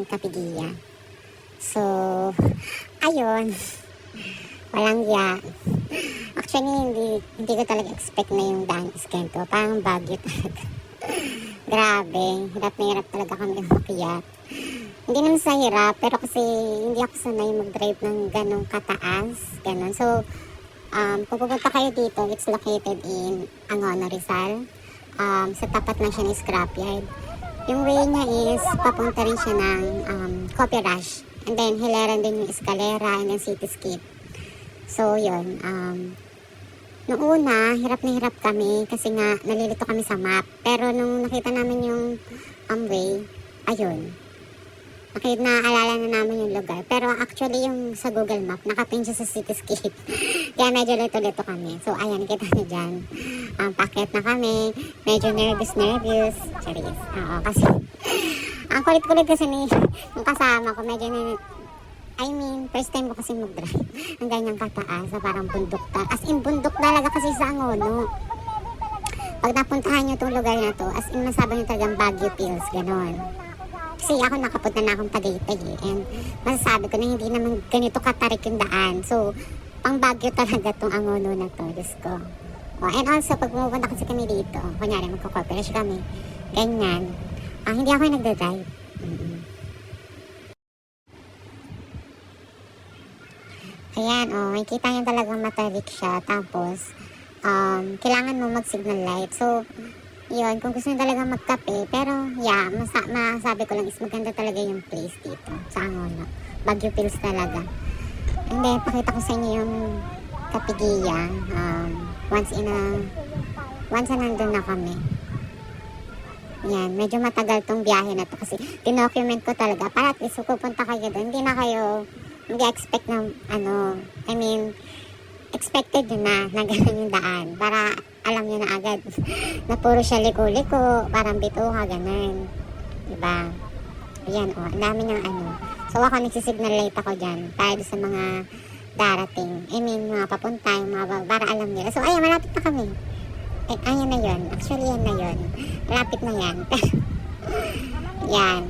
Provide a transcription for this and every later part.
Kapigiya. So, ayun. Walang ya. Actually, hindi ko talaga expect na yung daan is ganito. Parang bagyo talaga. Grabe. Hirap na hirap talaga kami umakyat. Hindi naman sa hirap, pero kasi hindi ako sanay mag-drive ng ganong kataas. Ganon. So, kung pupunta kayo dito, it's located in Angono, Rizal. Sa tapat lang siya ng scrapyard. Yung way niya is papunta rin siya ng Coffee Rush. And then, hilaran din yung eskalera and then cityscape. So, yun. Noong una, hirap na hirap kami kasi nga nalilito kami sa map. Pero nung nakita namin yung way, ayun. Naalala na namin yung lugar. Pero actually yung sa Google Map, nakapin siya sa cityscape. Kaya medyo lito-lito kami. So ayan, kita nyo dyan. Paket na kami. Medyo nervous. Charis. Oo, kasi ang kulit-kulit kasi ni yung kasama ko. Medyo first time ko kasi mag-drive. Ang ganyang kataas. Parang bundok. As in, bundok talaga kasi sa Angono. Pag napuntahan nyo itong lugar na to, as in, masabi nyo talagang Baguio Pills. Ganon. Kasi ako nakapunta na akong Tagaytay and masasabi ko na hindi naman ganito katarik yung daan. So, pang Baguio talaga tong Angono na to, Diyos ko. And also, pag pumupunta kasi kami dito, kunyari magko-cooperate kami, ganyan, hindi ako yung nagdadrive. Ayan, makikita nyo talagang matarik siya. Tapos, kailangan mo mag-signal light. So, yun, kung gusto nyo talaga magkape, pero yeah, masabi ko lang is maganda talaga yung place dito sa Angono. Baguio Pills talaga. And then, pakita ko sa inyo yung Kapigiya. Once na nandun na kami. Yan, medyo matagal tong biyahe na to kasi dinocument ko talaga para at least pupunta kayo doon. Hindi na kayo mag-expect ng expected yun na ganun yung daan. Para alam nyo na agad na puro siya liko-liko, parang bituha, ganun. Diba? Ayan, ang dami ng So, ako nagsisignal light ako dyan para sa mga darating. Mga papunta, para alam nila. So, ayan, malapit na kami. Ayan na yun. Actually, yan na yun. Malapit na yan. Yan.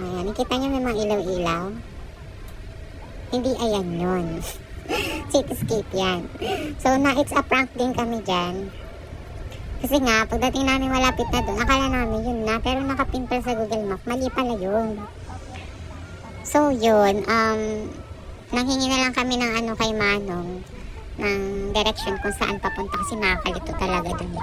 Ayan, nakita nyo may mga ilaw-ilaw. Hindi ayan yun. Cityscape yan. So, it's a prank din kami dyan. Kasi nga, pagdating namin malapit na doon, akala namin yun na, pero nakapintal sa Google Map, mali pala yun. So, yun, nanghingi na lang kami ng kay Manong, ng direction kung saan papunta kasi nakakalito talaga doon.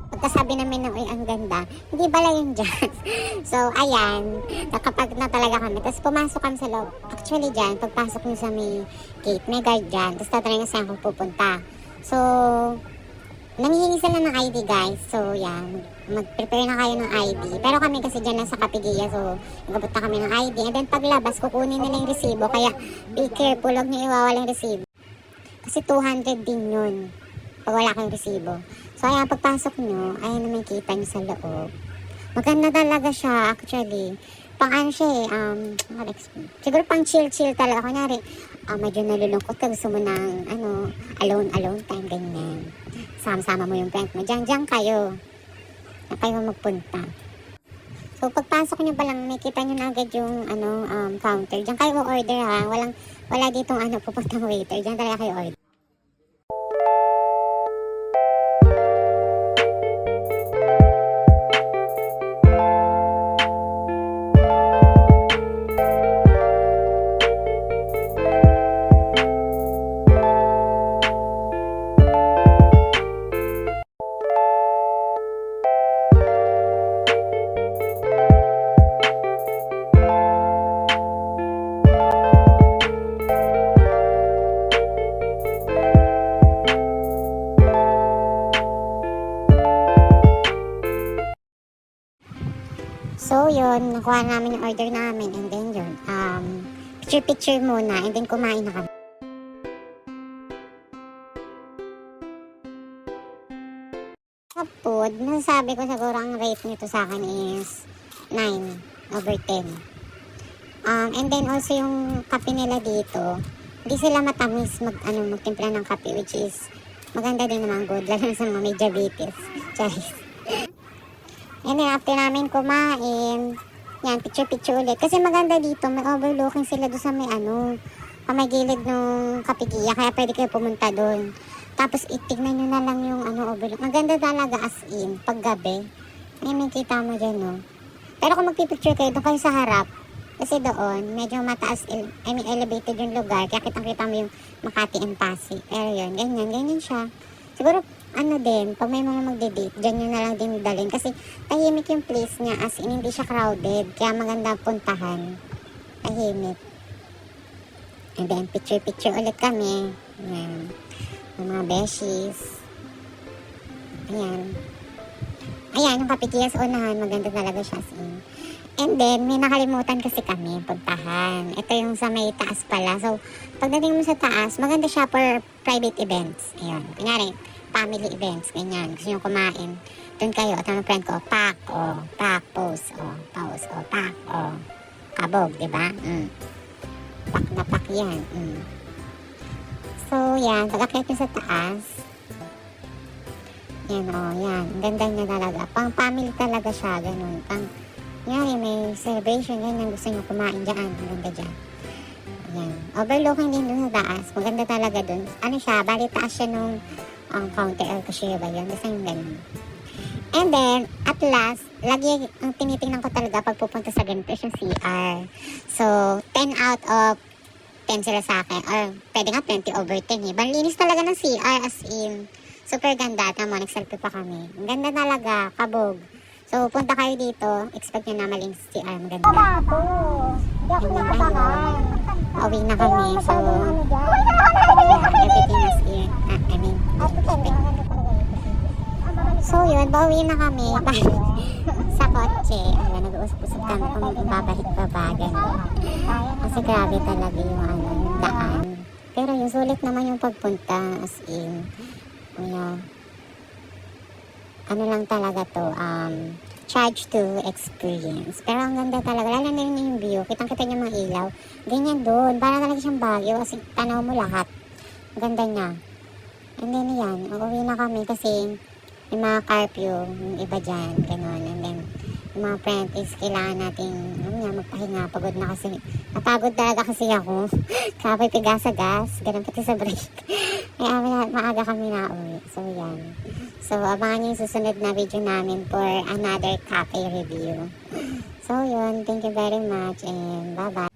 Pagkasabi namin na, ang ganda, hindi pala yun dyan. So, ayan, nakapag na talaga kami. Tapos pumasok kami sa loob. Actually dyan, pagpasok nyo sa may gate, may guard dyan. Tapos tatanungin saan kung pupunta. So, nanghihingi sila ng ID, guys. So, yan, mag-prepare na kayo ng ID. Pero kami kasi dyan lang sa Kapigiya. So, nagpunta kami ng ID. And then paglabas, kukunin nila yung resibo. Kaya, be careful, huwag nyo iwawala yung resibo. Kasi 200 din yun pag wala kayong resibo. So, ayan, pagpasok nyo, ayan naman kita nyo sa loob. Maganda talaga siya, actually. Pang siya siguro pang chill-chill talaga. Kunyari, medyo nalulungkot ka, gusto mo ng, alone time, ganyan. Sama-sama mo yung friend mo. Diyan kayo. Na kayo magpunta. So, pagpasok nyo pa lang, makita nyo na agad yung, counter. Diyan kayo order, ha. Wala ditong, pupuntang waiter. Diyan talaga kayo order. So, yun, nakuha namin yung order namin and then yun, picture-picture muna and then kumain na kami. Sa food, masasabi ko siguro ang rate nito sa akin is 9/10. And then also yung kape nila dito, hindi sila matamis magtimpla ng kape, which is maganda din naman, good, lalo na sa mga may diabetes. Charis. And then after namin kumain, yan, picture-picture ulit. Kasi maganda dito, may overlooking sila doon sa may gilid ng kapigiya, kaya pwede kayo pumunta doon. Tapos itignan nyo na lang yung overlook. Ang ganda talaga as in, paggabi. Ay, may kita mo dyan, no? Pero kung magpipicture kayo, doon kayo sa harap. Kasi doon, medyo mataas, elevated yung lugar. Kaya kitang-kita mo yung Makati and Pasig. Pero yun, ganyan siya. Siguro, din, pag may mga magde-date, dyan nyo na lang din dalhin. Kasi tahimik yung place niya, as in, hindi siya crowded. Kaya maganda puntahan. Tahimik. And then, picture-picture ulit kami. Ayan. Yung mga beshies. Ayan. Ayan, yung kapikiya sa unahan, maganda talaga siya as in. And then, may nakalimutan kasi kami puntahan. Ito yung sa may taas pala. So, pagdating mo sa taas, maganda siya for private events. Ayan. Kunyari, family events, ganyan. Gusto nyo kumain. Doon kayo, at ang friend ko, pack, pause, pack, kabog, diba? Pack na pack yan. So, yan. Pag-akyat nyo sa taas, yan, yan. Ang ganda niya talaga. Pang family talaga siya, ganun. Yan, may celebration, ganyan. Gusto nyo kumain dyan. Ang ganda dyan. Yan. Overlooking din dun sa taas. Maganda talaga dun. Bali taas siya nung counter or cashier ba yun? Basta yung ganun. And then, at last, lagi ang tinitingnan ko talaga pag pupunta sa ganito yung CR. So, 10 out of 10 sila sa akin. Or, pwede nga 20/10 eh. Malinis talaga ng CR as in. Super ganda. Tama, nag-selfie pa kami. Ang ganda talaga. Kabog. So, punta kayo dito. Expect nyo na malinis CR. Maganda. Pauwi na kami. So, everything is in. So, yun. Pauwi na kami. Sa kotse. Nag-uusap-usap kami kung babalik pa ba. Ganun. Kasi grabe talaga yung daan. Pero yung sulit naman yung pagpunta as in. Lang talaga to, charge to experience. Pero ang ganda talaga, lalo na yung view, kitang-kita niya mga ilaw. Ganyan doon, para talaga siyang Baguio kasi tanaw mo lahat. Ang ganda niya. And then yan, uuwi na kami kasi yung mga curfew, yung iba dyan, gano'n. And then, yung mga friend is kailangan natin, magpahinga, pagod na kasi. Napagod talaga kasi ako. Kapag piga sa gas, ganun pati sa break. Kaya maaga kami na uwi. So, yan. So, abangan nyo yung susunod na video namin for another cafe review. So, yun. Thank you very much and bye-bye.